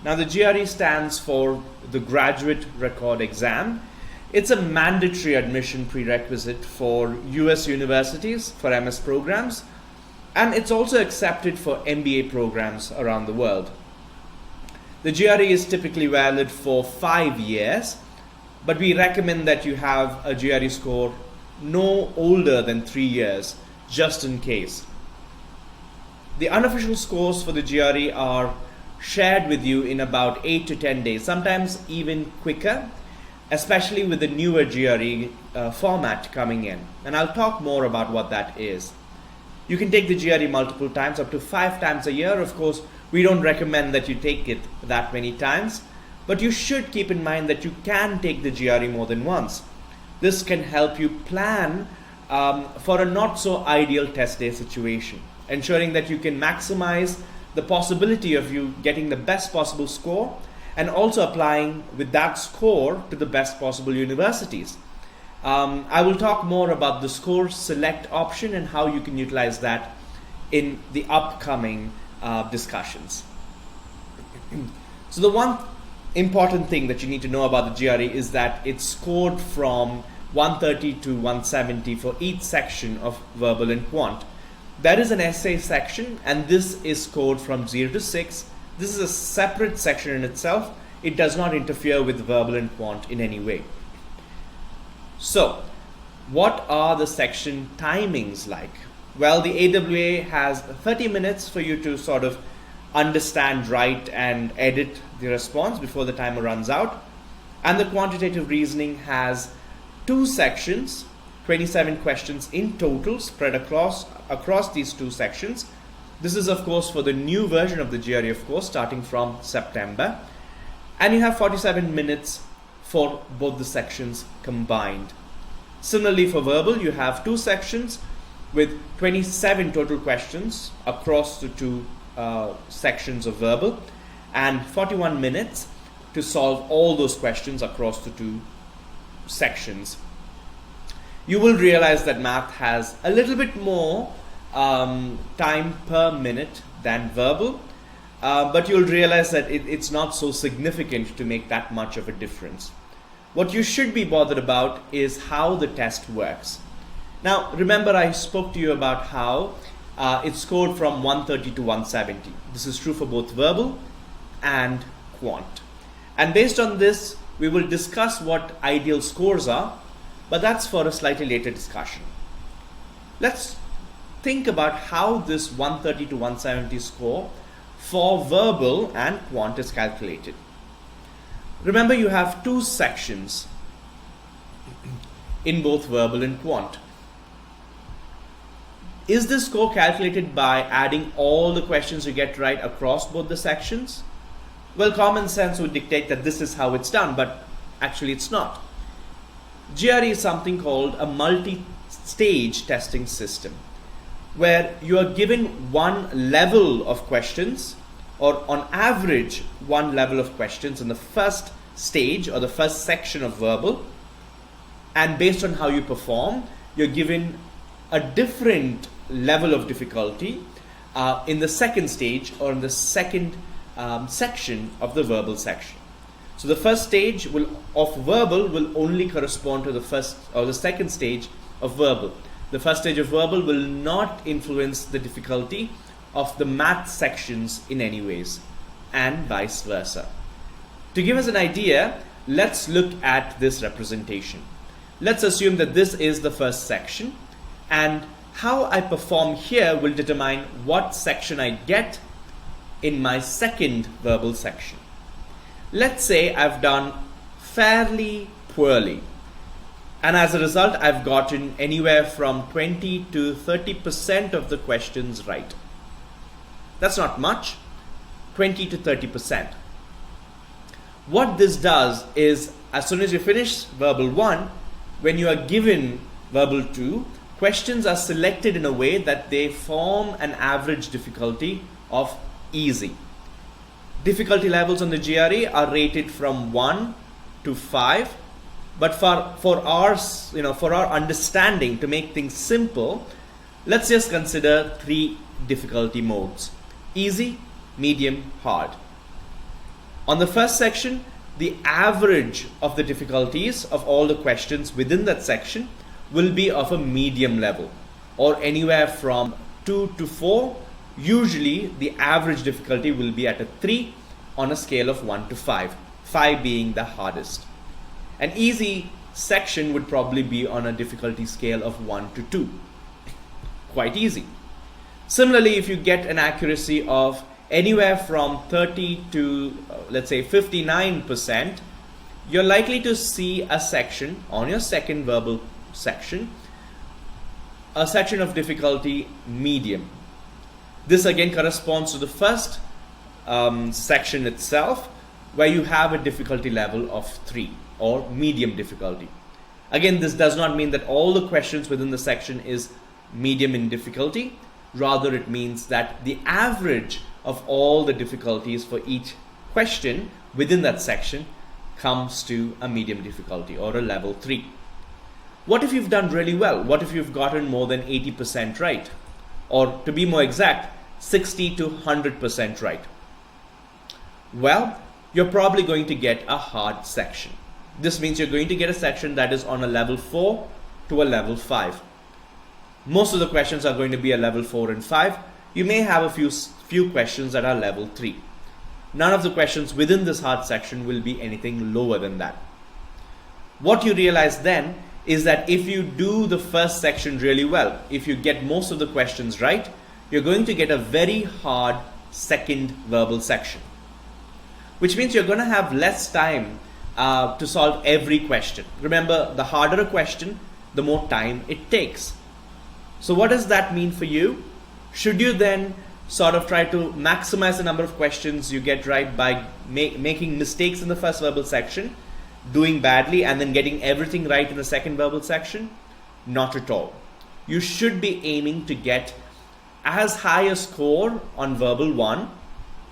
Now the GRE stands for the Graduate Record Exam. It's a mandatory admission prerequisite for US universities for MS programs, and it's also accepted for MBA programs around the world. The GRE is typically valid for 5 years, but we recommend that you have a GRE score no older than 3 years, just in case. The unofficial scores for the GRE are shared with you in about 8 to 10 days, sometimes even quicker, especially with the newer GRE format coming in. And I'll talk more about what that is. You can take the GRE multiple times, up to 5 times a year. Of course, we don't recommend that you take it that many times, but you should keep in mind that you can take the GRE more than once. This can help you plan for a not so ideal test day situation, ensuring that you can maximize the possibility of you getting the best possible score and also applying with that score to the best possible universities. I will talk more about the score select option and how you can utilize that in the upcoming discussions. So the one important thing that you need to know about the GRE is that it's scored from 130 to 170 for each section of verbal and quant. There is an essay section, and this is scored from 0 to 6. This is a separate section in itself. It does not interfere with verbal and quant in any way. So, what are the section timings like? Well, the AWA has 30 minutes for you to sort of understand, write, and edit the response before the timer runs out. And the quantitative reasoning has 2 sections, 27 questions in total spread across these 2 sections. This is of course for the new version of the GRE, of course, starting from September. And you have 47 minutes for both the sections combined. Similarly for verbal, you have 2 sections with 27 total questions across the 2 sections of verbal, and 41 minutes to solve all those questions across the 2 sections. You will realize that math has a little bit more time per minute than verbal, but you'll realize that it's not so significant to make that much of a difference. What you should be bothered about is how the test works. Now, remember I spoke to you about how it's scored from 130 to 170. This is true for both verbal and quant. And based on this, we will discuss what ideal scores are, but that's for a slightly later discussion. Let's think about how this 130 to 170 score for verbal and quant is calculated. Remember, you have 2 sections in both verbal and quant. Is this score calculated by adding all the questions you get right across both the sections? Well, common sense would dictate that this is how it's done, but actually it's not. GRE is something called a multi-stage testing system, where you are given one level of questions, or on average one level of questions in the first stage or the first section of verbal, and based on how you perform, you're given a different level of difficulty in the second stage or in the second section of the verbal section. So the first stage of verbal will only correspond to the first or the second stage of verbal. The first stage of verbal will not influence the difficulty of the math sections in any ways, and vice versa. To give us an idea, let's look at this representation. Let's assume that this is the first section, and how I perform here will determine what section I get in my second verbal section. Let's say I've done fairly poorly, and as a result I've gotten anywhere from 20 to 30% of the questions right. That's not much, 20 to 30%. What this does is, as soon as you finish verbal 1, when you are given verbal 2, questions are selected in a way that they form an average difficulty of easy. Difficulty levels on the GRE are rated from 1 to 5, but for our understanding, to make things simple, let's just consider 3 difficulty modes: easy, medium, hard. On the first section, the average of the difficulties of all the questions within that section will be of a medium level, or anywhere from 2 to 4. Usually the average difficulty will be at a 3 on a scale of 1 to 5, 5 being the hardest. An easy section would probably be on a difficulty scale of 1 to 2. Quite easy. Similarly, if you get an accuracy of anywhere from 30 to let's say 59%, you're likely to see a section on your second verbal section, a section of difficulty medium. This again corresponds to the first section itself, where you have a difficulty level of 3 or medium difficulty. Again, this does not mean that all the questions within the section is medium in difficulty. Rather, it means that the average of all the difficulties for each question within that section comes to a medium difficulty or a level 3. What if you've done really well? What if you've gotten more than 80% right? Or to be more exact, 60 to 100% right? Well, you're probably going to get a hard section. This means you're going to get a section that is on a level 4 to a level 5. Most of the questions are going to be a level 4 and 5. You may have a few questions that are level 3. None of the questions within this hard section will be anything lower than that. What you realize then is that if you do the first section really well, if you get most of the questions right, you're going to get a very hard second verbal section, which means you're going to have less time to solve every question. Remember, the harder a question, the more time it takes. So what does that mean for you? Should you then sort of try to maximize the number of questions you get right by making mistakes in the first verbal section, doing badly, and then getting everything right in the second verbal section? Not at all. You should be aiming to get as high a score on verbal 1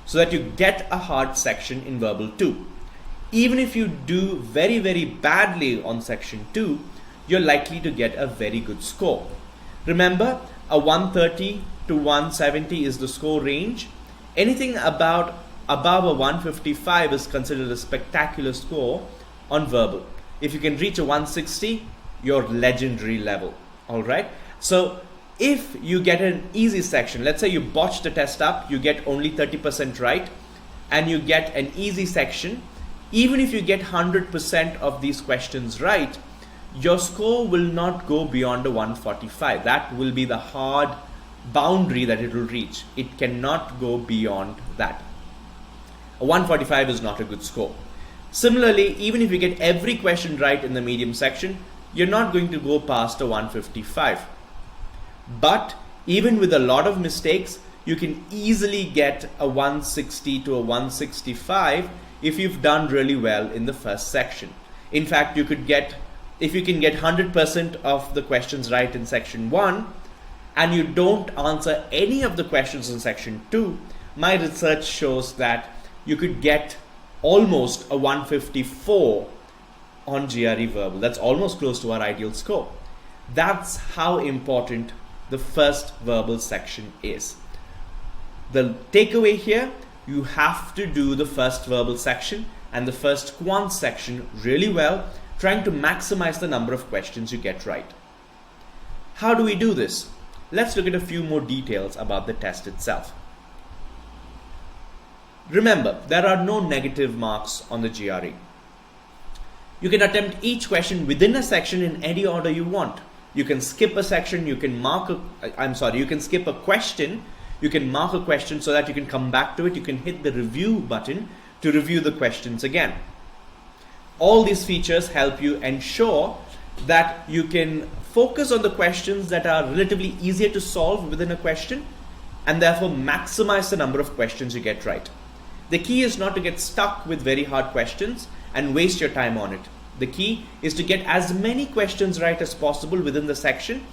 so that you get a hard section in verbal 2. Even if you do very, very badly on section 2, you're likely to get a very good score. Remember, a 130 to 170 is the score range. Anything above a 155 is considered a spectacular score on verbal. If you can reach a 160, you're legendary level. All right. So if you get an easy section, let's say you botch the test up, you get only 30% right, and you get an easy section, even if you get 100% of these questions right, your score will not go beyond a 145. That will be the hard boundary that it will reach. It cannot go beyond that. A 145 is not a good score. Similarly, even if you get every question right in the medium section, you're not going to go past a 155. But even with a lot of mistakes, you can easily get a 160 to a 165 if you've done really well in the first section. In fact, you could get, if you can get 100% of the questions right in section 1 and you don't answer any of the questions in section 2, my research shows that you could get almost a 154 on GRE verbal. That's almost close to our ideal score. That's how important the first verbal section is. The takeaway here, you have to do the first verbal section and the first quant section really well, trying to maximize the number of questions you get right. How do we do this? Let's look at a few more details about the test itself. Remember, there are no negative marks on the GRE. You can attempt each question within a section in any order you want. You can skip a section, you can skip a question, you can mark a question so that you can come back to it. You can hit the review button to review the questions again. All these features help you ensure that you can focus on the questions that are relatively easier to solve within a question and therefore maximize the number of questions you get right. The key is not to get stuck with very hard questions and waste your time on it. The key is to get as many questions right as possible within the section.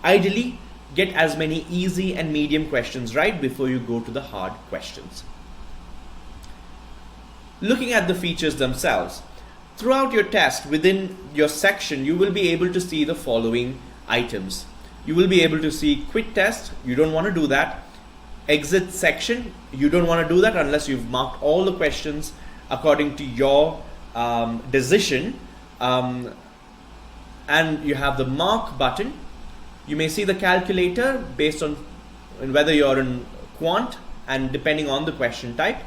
Ideally, get as many easy and medium questions right before you go to the hard questions. Looking at the features themselves, throughout your test within your section, you will be able to see the following items. You will be able to see quit test. You don't want to do that. Exit section. You don't want to do that unless you've marked all the questions according to your decision, and you have the mark button. You may see the calculator based on whether you're in quant and depending on the question type.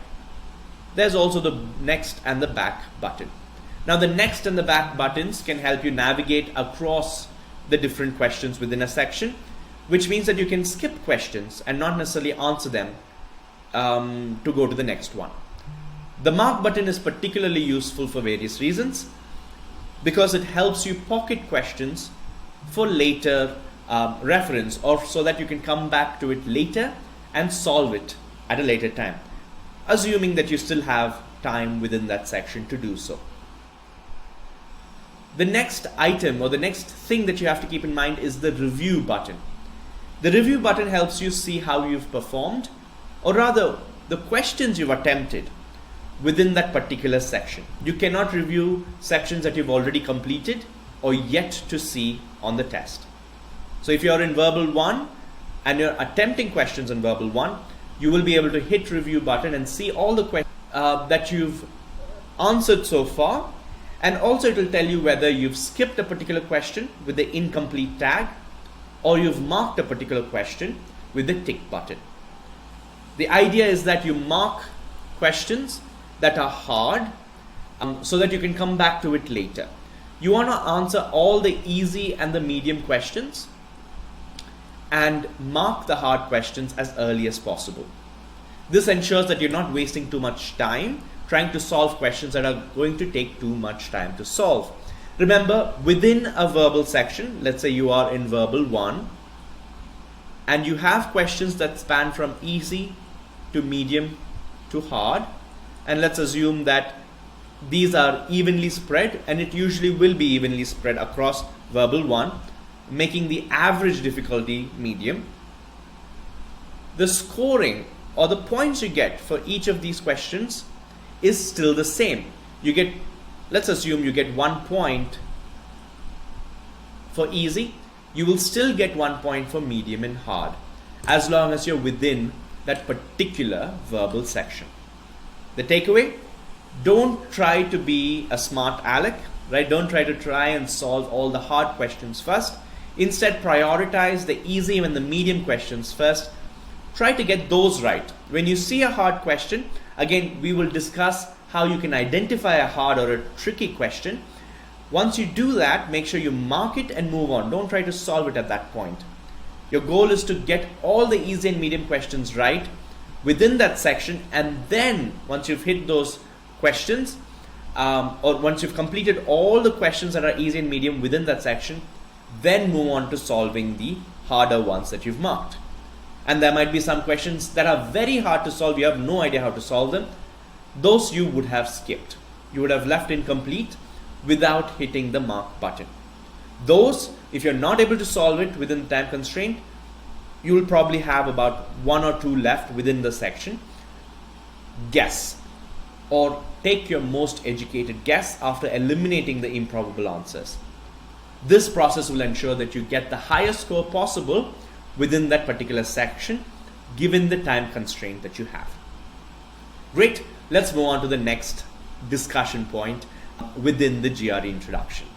There's also the next and the back button. Now the next and the back buttons can help you navigate across the different questions within a section, which means that you can skip questions and not necessarily answer them to go to the next one. The mark button is particularly useful for various reasons, because it helps you pocket questions for later reference, or so that you can come back to it later and solve it at a later time, assuming that you still have time within that section to do so. The next item, or the next thing that you have to keep in mind, is the review button. The review button helps you see how you've performed, or rather the questions you've attempted within that particular section. You cannot review sections that you've already completed or yet to see on the test. So if you're in verbal 1 and you're attempting questions in verbal 1, you will be able to hit review button and see all the questions that you've answered so far, and also it will tell you whether you've skipped a particular question with the incomplete tag, or you've marked a particular question with the tick button. The idea is that you mark questions that are hard so that you can come back to it later. You want to answer all the easy and the medium questions and mark the hard questions as early as possible. This ensures that you're not wasting too much time trying to solve questions that are going to take too much time to solve. Remember, within a verbal section, let's say you are in verbal 1 and you have questions that span from easy to medium to hard, and let's assume that these are evenly spread, and it usually will be evenly spread across verbal 1, making the average difficulty medium. The scoring, or the points you get for each of these questions, is still the same. You get, let's assume you get 1 point for easy. You will still get 1 point for medium and hard, as long as you're within that particular verbal section. The takeaway: don't try to be a smart aleck, right? Don't try and solve all the hard questions first. Instead, prioritize the easy and the medium questions first. Try to get those right. When you see a hard question, again, we will discuss how you can identify a hard or a tricky question. Once you do that, make sure you mark it and move on. Don't try to solve it at that point. Your goal is to get all the easy and medium questions right within that section, and then once you've hit those questions, or once you've completed all the questions that are easy and medium within that section, then move on to solving the harder ones that you've marked. And there might be some questions that are very hard to solve, you have no idea how to solve them. Those you would have skipped. You would have left incomplete without hitting the mark button. Those, if you're not able to solve it within the time constraint, you will probably have about 1 or 2 left within the section. Guess, or take your most educated guess after eliminating the improbable answers. This process will ensure that you get the highest score possible within that particular section, given the time constraint that you have. Great, let's move on to the next discussion point within the GRE introduction.